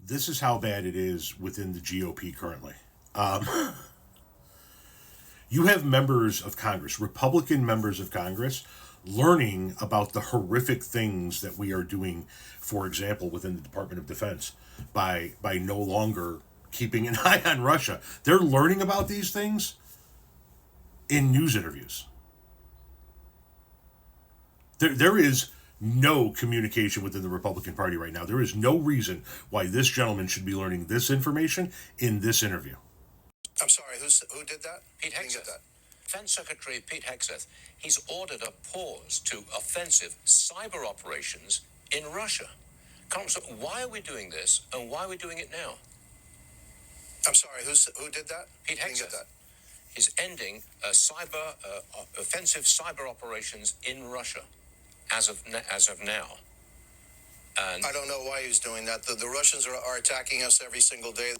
This is how bad it is within the GOP currently. You have members of Congress, Republican members of Congress, learning about the horrific things that we are doing, for example, within the Department of Defense, by no longer keeping an eye on Russia. They're learning about these things in news interviews. There is no communication within the Republican Party right now. There is no reason why this gentleman should be learning this information in this interview. I'm sorry, who did that? Pete Hegseth. Defense Secretary Pete Hegseth, he's ordered a pause to offensive cyber operations in Russia. Congressman, why are we doing this, and why are we doing it now? I'm sorry, who did that? Pete Hegseth is ending offensive cyber operations in Russia as of now. And I don't know why he's doing that. The Russians are attacking us every single day.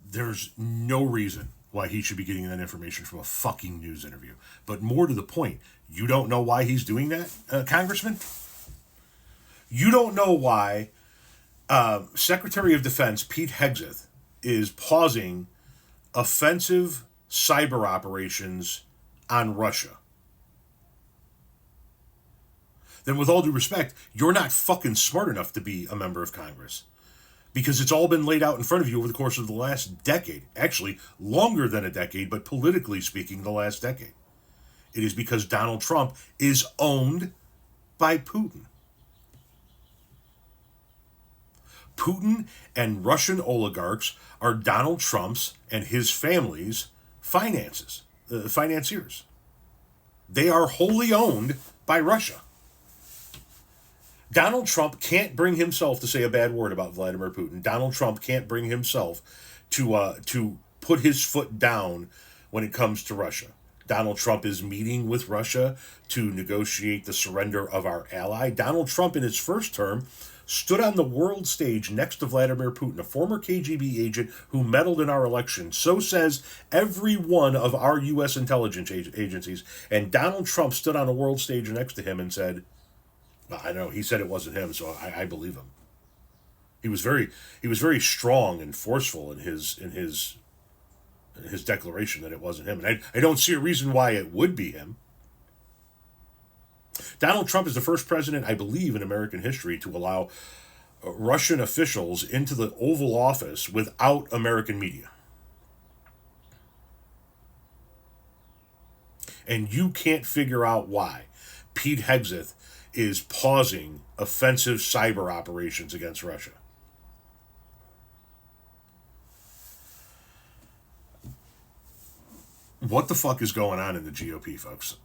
There's no reason why he should be getting that information from a fucking news interview. But more to the point, you don't know why he's doing that, Congressman? You don't know why Secretary of Defense Pete Hegseth is pausing offensive cyber operations on Russia. Then with all due respect, you're not fucking smart enough to be a member of Congress. Because it's all been laid out in front of you over the course of the last decade. Actually, longer than a decade, but politically speaking, the last decade. It is because Donald Trump is owned by Putin. Putin and Russian oligarchs are Donald Trump's and his family's financiers. They are wholly owned by Russia. Donald Trump can't bring himself to say a bad word about Vladimir Putin. Donald Trump can't bring himself to put his foot down when it comes to Russia. Donald Trump is meeting with Russia to negotiate the surrender of our ally. Donald Trump, in his first term, stood on the world stage next to Vladimir Putin, a former KGB agent who meddled in our election. So says every one of our U.S. intelligence agencies. And Donald Trump stood on a world stage next to him and said, I know he said it wasn't him, so I believe him. He was very strong and forceful in his declaration that it wasn't him, and I don't see a reason why it would be him. Donald Trump is the first president, I believe, in American history to allow Russian officials into the Oval Office without American media. And you can't figure out why Pete Hegseth is pausing offensive cyber operations against Russia. What the fuck is going on in the GOP, folks?